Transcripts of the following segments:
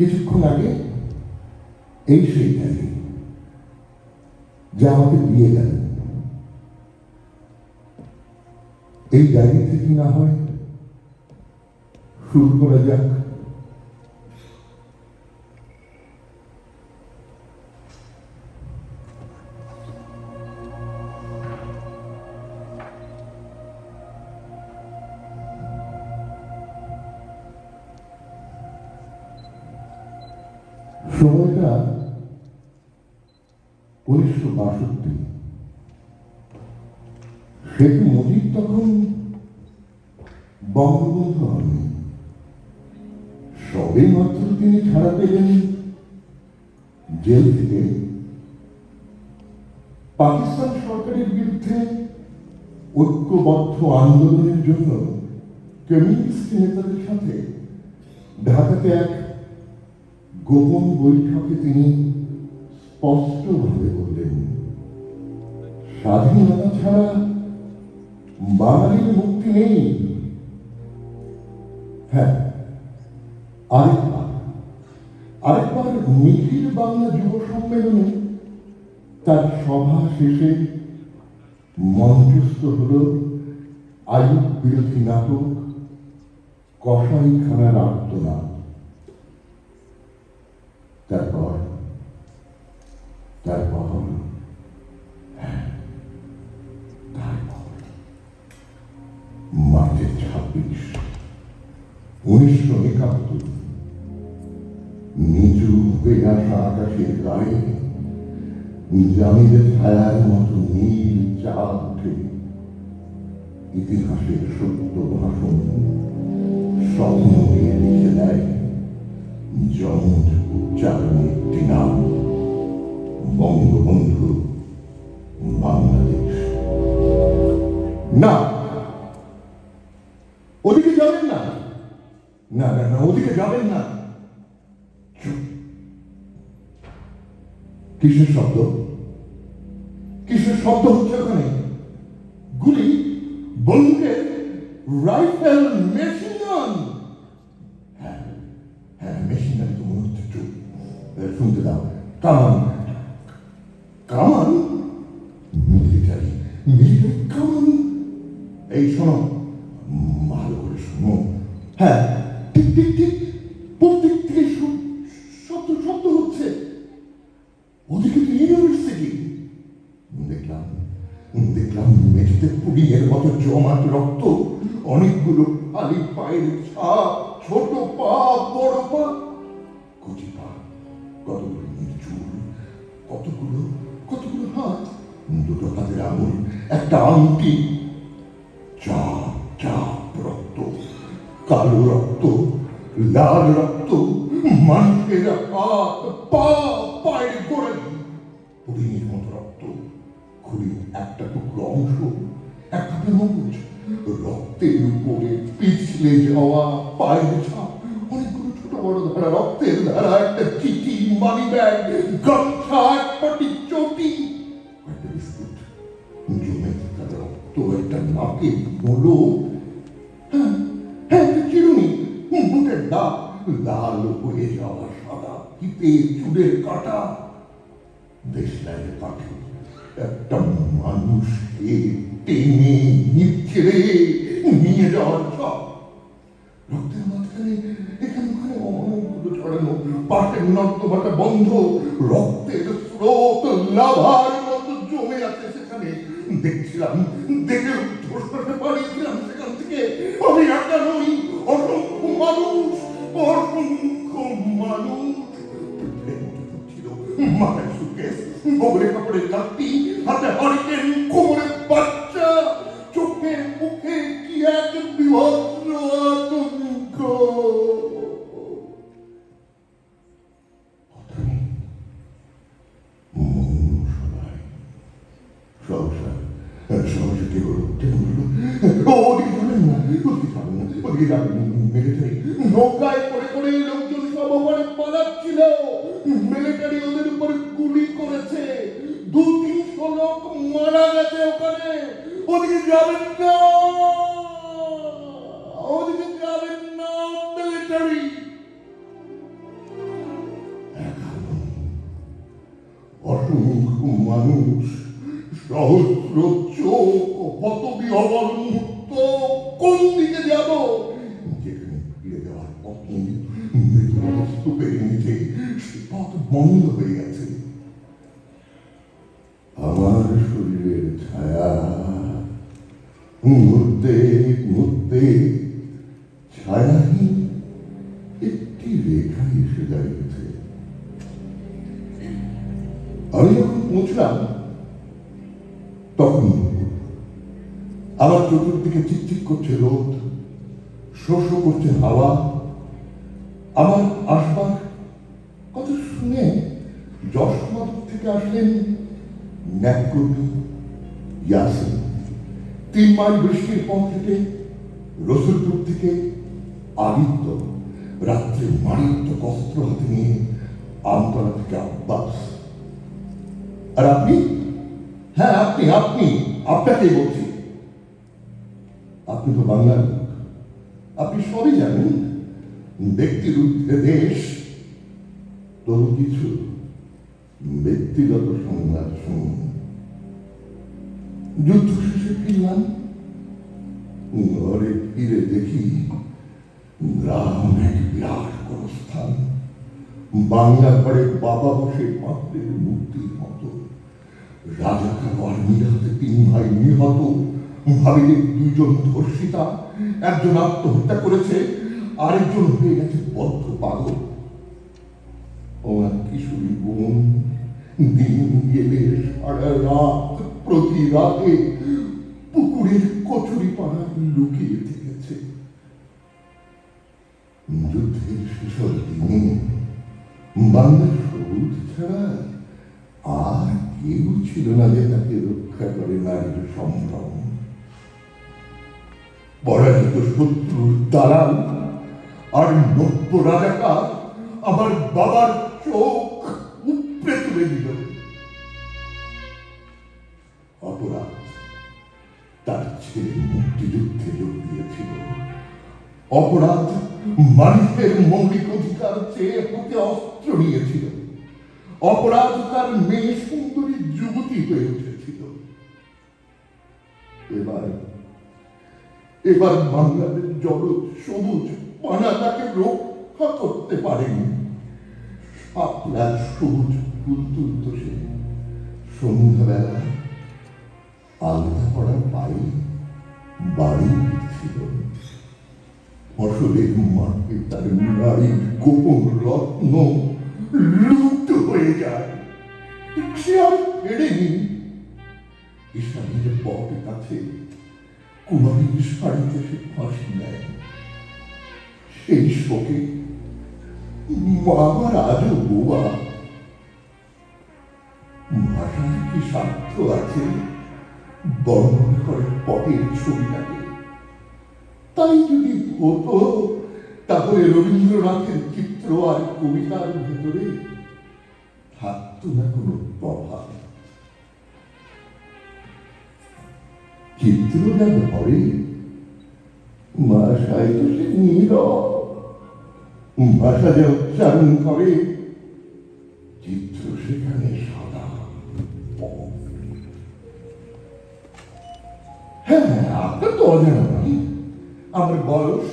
কিছুক্ষণ আগে এই সেই ডায়েরি যা আমাকে দিয়ে গেল। এই ডায়েরি থেকে না হয় শুরু করা যাক। সময়টা 1962। শেখ মুজিব তখন বঙ্গবন্ধু হননি, সবে মাত্র তিনি ছাড়া পেলেন জেল থেকে। পাকিস্তান সরকারের বিরুদ্ধে ঐক্যবদ্ধ আন্দোলনের জন্য কমিউনিস্ট নেতাদের সাথে ঢাকাতে এক গোপন বৈঠকে তিনি স্পষ্টভাবে বললেন, স্বাধীনতা ছাড়া বাঙালির মুক্তি নেই। হ্যাঁ, আরেকবার নিখিল বাংলা যুব সম্মেলনে তার সভা শেষে মঞ্চস্থ হল আইয়ুব বিরোধী নাটক কসাইখানার আর্তনাদ। তারপর মার্চের 26, 1971, নিচু হয়ে আসা আকাশের গায়ে জামিনের ছায়ার মতো নীল চাঁদ উঠে ইতিহাসের সত্য ভাষণ স্বপ্ন দিয়ে লিখে দেয় জমজ উচ্চারণে একটি নাম, বঙ্গবন্ধু বাংলাদেশ। না, ওদিকে যাবেন না, না না না, ওদিকে যাবেন না। কিসের শব্দ? কিসের শব্দ হচ্ছে ওখানে? গুলি, বন্দুকের, রাইফেল, মেশিন গান। হ্যাঁ হ্যাঁ, মেশিন গান তো মনে হচ্ছে। একটু শুনতে দাও। কামান, কামান, মিলিটারি কামান। এই শোনো, ভালো করে শোনো। হ্যাঁ, ঠিক ঠিক ঠিক, প্রত্যেক থেকে শব্দ হচ্ছে। ওদিকে তো ইউনিভার্সিটি। দেখলাম মেঝেতে পুড়িয়ের মতো জমাট রক্ত, অনেকগুলো খালি পায়ের ছাপ, ছোট পা, বড় পা, কচি পা, কতগুলো চুল, কতগুলো হাত, দুটো হাতের আঙুল, একটা আংটি, চাপ রক্ত, কালো রক্ত, লাল রক্ত, মানুষের হাত, পা, পায়ের গোড়ালি, পুড়ির মতো রক্ত, খুলির একটা টুকরো অংশ, একটা মগজ, রক্তের উপরে পিছলে যাওয়া পায়ের ছাপ, অনেকগুলো ছোট বড় ধারা, রক্তের ধারা, একটা চিঠি, মানি ব্যাগ, গামছা, এক পাটি চটি, একটা বিস্কুট, জমে থাকা রক্ত, একটা নাকের নোলো, হ্যাঁ একটা চিরুনি, বুটের দাগ, লাল হয়ে যাওয়া সাদা ফিতে, চুলের কাটা, দেশলাই কাঠে একটা মানুষকে টেনে নিচড়ে নিয়ে যাওয়ার সব। রক্তের মাঝখানে এখানে ওখানে অনেকগুলো ছড়ানো, পাশের নর্দমাটা বন্ধ, রক্তের স্রোত লাভার মতো জমে আছে সেখানে। দেখছিলাম, দেখে উদ্ঘোষ করতে পারিয়েছিলাম সেখান থেকে, আমি একা নই, অসংখ্য মানুষ, মাথায় সুটকেস, বগলে কাপড়ের লাঠি, হাতে হারিকেন, কোমরে বাচ্চা, চোখে মুখে কি এক বিভৎস আতঙ্ক। নৌকায় করে করে লোকজন সব ওখানে পালাচ্ছিল, মিলিটারি ওদের উপরে গুলি করেছে, 200-300 লোক মারা গেছে ওখানে। ওদিকে যাবেন না, ওদিকে যাবেন না, মিলিটারি। অসংখ্য মানুষ, সহস্র চোখ, হতবিহ্বল মুহূর্ত, কোন দিকে যাব? যেখানে ফিরে যাওয়ার পথ নেই, মৃত স্তূপের নিচে সে পথ বন্ধ হয়ে গেছে। আমার শরীরের ছায়া মুহূর্তে মুহূর্তে ছায়াহীন একটি রেখা এসে দাঁড়িয়েছে। আমি যখন পৌঁছলাম তখন আমার চতুর্দিকে চিকচিক করছে রোদ, শো শো করছে হাওয়া। আমার আসবার কথা শুনে যশোমাধব থেকে আসলেন ন্যাককর্মী ইয়াসিন। 3 মাইল বৃষ্টির পথ হেঁটে রসুলপুর থেকে আদিত্য, রাত্রে মারাত্মক অস্ত্র হাতে নিয়ে আমতলা থেকে আব্বাস। আর আপনি? হ্যাঁ আপনি, আপনাকে বলছি। আপনি তো বাংলার লোক, আপনি সবই জানেন। ব্যক্তির ঊর্ধ্বে দেশ, তবু কিছু ব্যক্তিগত সংবাদ শুনুন। যুদ্ধ শেষে ফিরলাম, ঘরে ফিরে দেখি গ্রাম এক বিরাট গোরস্থান। বাংলা ঘরে বাবা বসে পাত্রের মূর্তির মতো। রাজাকার আর্মির হাতে 3 ভাই নিহত। ভাবিলে 2 জন ধর্ষিতা, একজন আত্মহত্যা করেছে, আরেকজন হয়ে গেছে বদ্ধ পাগল। আমার কিশোরী বোন দিন গেলে সারা রাত প্রতি রাতে পুকুরের কচুরি পাড়ায় লুকিয়ে থেকেছে। যুদ্ধের শেষের দিনে বাংলার সবুজ ছাড়া আর কেউ ছিল না যে তাকে রক্ষা করে নারীর সম্ভ্রম। পরাজিত শত্রুর দালাল আর নব্য রাজাকার আমার বাবার চোখ উপড়ে তুলে দিল। অপরাধ, তার ছেলে মুক্তিযুদ্ধে যোগ দিয়েছিল। অপরাধ, মানুষের মৌলিক অধিকার চেয়ে হাতে অস্ত্র নিয়েছিল। অপরাধ, তার মেয়ে সুন্দরী যুবতী হয়ে উঠেছিল। এবার বাংলাদেশ জল সবুজ পানা তাকে রক্ষা করতে পারেনি। আপনার সবুজ ফুল তুলত সে সন্ধ্যাবেলা আলাদা করা পায়ে বাড়ি ছিল। ফসলের মাঠে তার নারীর গোপন রত্ন লুপ্ত হয়ে যায়। সে আর ফেরেনি। ঈশানীর বট কাছে কুমারীর শাড়িতে সে ফাঁসি নেয়। সেই শোকে আমার আজও বোবা। ভাষার কি সাধ্য আছে বর্ণনা করে পটের ছবিটাকে? তাই যদি হতো তাহলে রবীন্দ্রনাথের চিত্র আর কবিতার ভেতরে থাকতো না কোনো প্রভাব। চিত্র যা ধরে ভাষায় তো সে নীরব। ভাষা যা উচ্চারণ করে চিত্র সেখানে সাদা। হ্যাঁ, আপনার তো অজানা নয় আমার বয়স।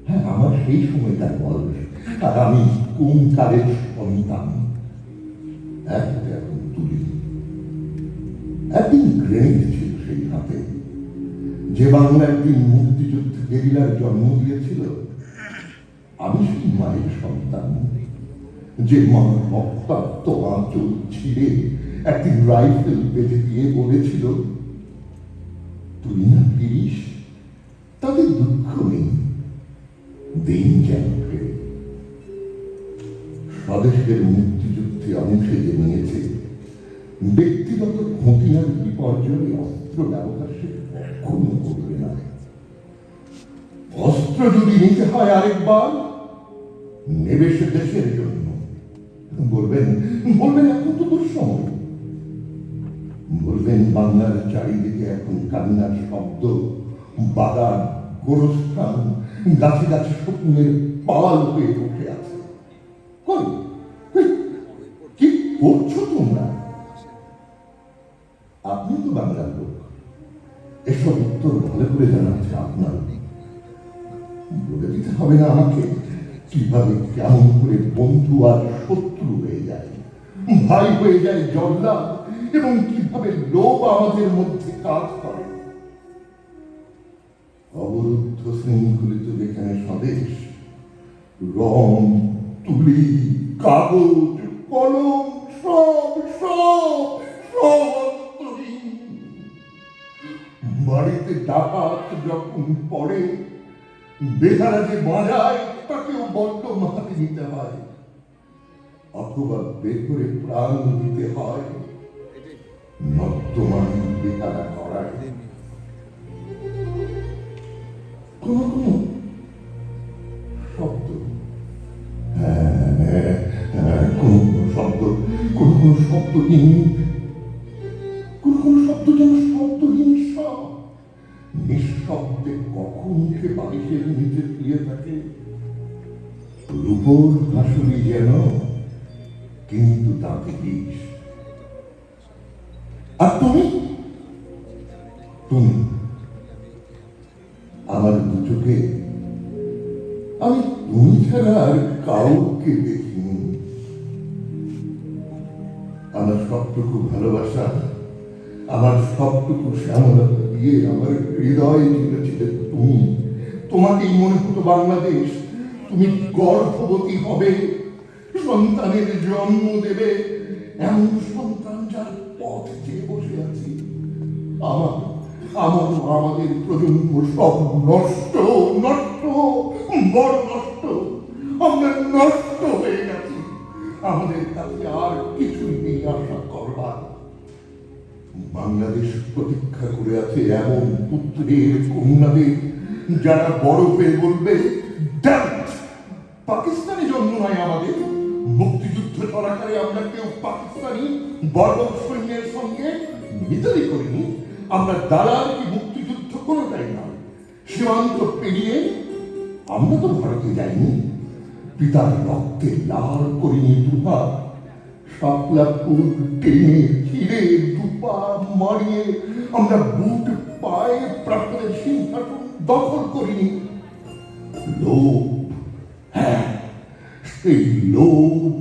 হ্যাঁ, আমার সেই সময়কার বয়স। আর আমি কোন কালের সন্তান এখন তুলি। একদিন গ্রেনেড ছিল সেই হাতে, যে বাংলা একদিন মুক্তিযুদ্ধ গেরিলার জন্ম দিয়েছিল। আমি সেই মায়ের সন্তান, যে মা রক্তাক্ত আঁচল ছিঁড়ে একদিন রাইফেল বেঁধে দিয়ে বলেছিল, তুই না ফিরিস, তাদের দুঃখ নেই, দিন যেন ফেরে। স্বদেশের মুক্তিযুদ্ধে অংশে যে নিয়েছে, ব্যক্তিগত ক্ষতির বিপর্যয়ে অস্ত্র ব্যবহার সে কখনো করবে না। অস্ত্র যদি নিতে হয় আরেকবার, নেবে সে দেশের জন্য। বলবেন এখন তো দুঃসময়। বলবেন বাংলার চারিদিকে এখন কান্নার শব্দ, বাগান, গোরস্থান, গাছে গাছে স্বপ্নের পাল হয়ে উঠে আছে। কি করছো তোমরা? করে জানাচ্ছে আপনার। বলে দিতে হবে না আমাকে কিভাবে কেমন করে বন্ধু আর শত্রু হয়ে যায়, ভাই হয়ে যায় জল্লাদ, এবং কিভাবে লোভ আমাদের মধ্যে কাজ করে। অবরুদ্ধ শৃঙ্খলিত যেখানে স্বদেশ, রং, তুলি, কাগজ, কলম সব সব সব অন্তহীন। বাড়িতে ডাকাত যখন পড়ে, বেহারা যে বাজায় তাকেও বড্ড মাথাতে নিতে হয়, অথবা বের করে প্রাণ দিতে হয় নর্দমানি বেহারা করায়। কোন কোন শব্দ, কোন কোন শব্দ, কোন কোন শব্দহীন, কোন কোন শব্দ যেন শব্দহীন সব নিঃশব্দে কখন উঠে বালিশের নিচে শুয়ে থাকে। রূপোর হাসুলি যেন, কিন্তু তাতে বিষ। আর তুমি তুমি আমার দু চোখে আমি তুমি ছাড়া আর কাউকে দেখিনি। আমার সবটুকু ভালোবাসা, আমার সবটুকু শ্যামলতা দিয়ে আমার হৃদয় ছিল তুমি। তোমাকেই মনে হতো বাংলাদেশ, তুমি গর্ভবতী হবে, সন্তানের জন্ম দেবে, এমন সন্তান যার পথ চেয়ে বসে আছি। আমাদের প্রজন্ম সব নষ্ট নষ্ট, বড় নষ্ট। আমরা নষ্ট হয়ে গেছি, আমাদের কাছে আর কিছুই নেই আশা করবার। বাংলাদেশ প্রতীক্ষা করে আছে এমন পুত্রের কন্যাদের যারা বড় হয়ে বলবে, পাকিস্তানে জন্ম নয় আমাদের। মুক্তিযুদ্ধ চলাকালে আমরা কেউ পাকিস্তানি বর্বর সৈন্যের সঙ্গে মিতালি করিনি। আমরা দালাল কি মুক্তিযুদ্ধ কোনোটাই নয়। সীমান্ত পেরিয়ে আমরা তো ভারতে যাইনি, পিতার রক্তে লাল করিনি দুহাত। শাপলা ফুল টেনে ছিঁড়ে দুপা মারিয়ে আমরা বুট পায়ে প্রাপ্তের সিংহাসন দখল করিনি। লোভ, হ্যাঁ সেই লোভ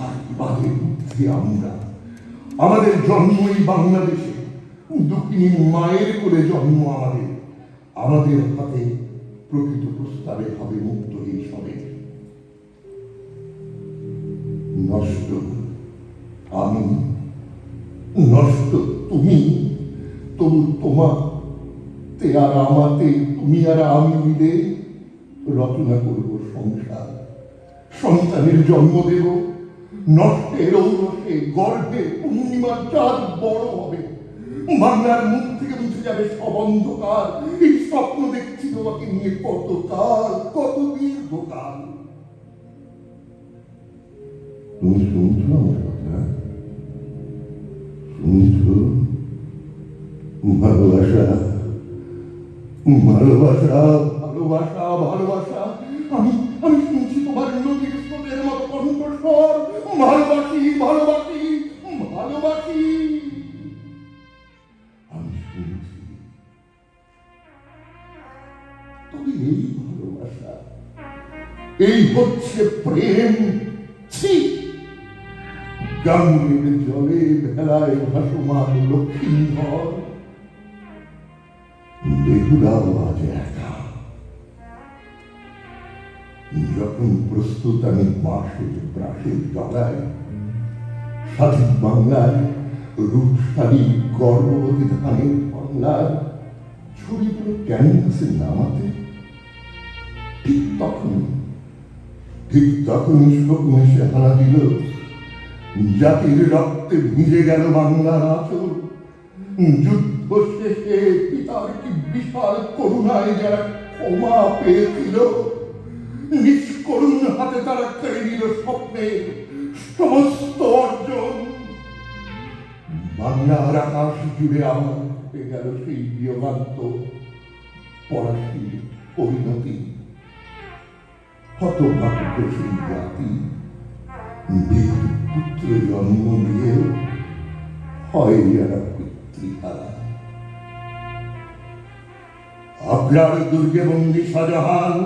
আর বিবাদের মধ্যে আমরা। আমাদের জন্মই বাংলাদেশে, দক্ষিণী মায়ের কোলে জন্ম আমাদের। আমাদের হাতে প্রকৃত প্রস্তাবে হবে মুক্ত এই সবে। নষ্ট আমি, নষ্ট তুমি, তবু তোমাতে আর আমাতে তুমি আর আমি মিলে রচনা করব সংসার। সন্তানের জন্ম দেব, নষ্টের ঔরসে গর্ভে পূর্ণিমার চাঁদ বড় হবে। বাংলার মুখ থেকে মুছে যাবে সব অন্ধকার। এই স্বপ্ন দেখছি তোমাকে নিয়ে কতকাল, কত দীর্ঘকাল। তুমি শুনছো আমার কথা? শুনছো? ভালোবাসা, ভালোবাসা, ভালোবাসা, ভালোবাসা। আমি আমি শুনছি তোমার নদীর স্রোতের মতো কণ্ঠস্বর। ভালোবাসি, ভালোবাসি, ভালোবাসি। আমি শুনছি। তবে এই ভালোবাসা, এই হচ্ছে প্রেম। ছি, গাঙ্গের জলে ভেলায় ভাসমান লক্ষ্মীধর, বেহুলাও আজ একা। যখন প্রস্তুত আমি বাঁশের ব্রাশের গলায়, স্বাধীন বাংলায় রূপসালী গর্ভবতী ধানের বাংলার ছবিগুলো ক্যানভাসে নামাতে, ঠিক তখনই শকুন এসে হানা দিল। জাতির রক্তে ভিজে গেল বাংলার আঁচল। যুদ্ধ শেষে পিতার কি বিশাল করুণায় যারা ক্ষমা পেয়েছিল, নিষ্করুণ হাতে তারা কেড়ে নিল স্বপ্নের সমস্ত অর্জন। বাংলার আকাশ জুড়ে আমার ঘটে গেল সেই বিয়োগান্ত পরাশীর পরিণতি। হতভাগ্য সেই জাতি, বীর পুত্র জন্ম নিয়ে হয় যারা পিতৃহারা। আপনার দুর্গে বন্দী শাহজাহান,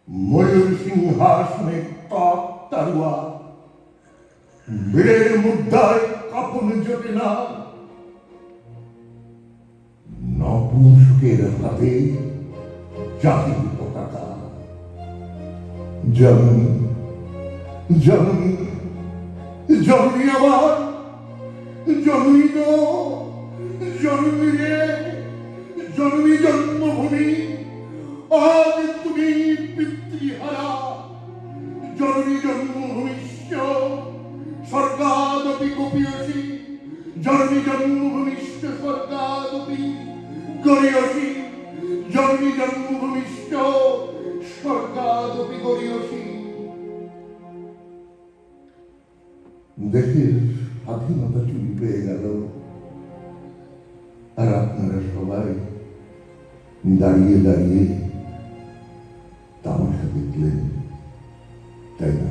ময়ূর সিংহাসনে তক তারুয়া, বীরের মুদ্রায় কাপন জোটে না, নপুংসকের হাতে জাতির পতাকা। জননী, জননী, জননী আমার, জননী গো, জননী রে, জননী জন্মভূমি, আজ তুমি পিতৃহারা। জননী জন্মভূমিষ্য স্বর্গাদপি গোপীয়সী, জননী জন্মভূমিষ্ঠ স্বর্গাদপি গরীয়সী, জননী জন্মভূমিষ্ঠ স্বর্গাদপি গরীয়সী। দেশের স্বাধীনতা চুরি পেয়ে গেল, আর আপনারা সবাই দাঁড়িয়ে দাঁড়িয়ে তামাশা দেখলেন, তাই না?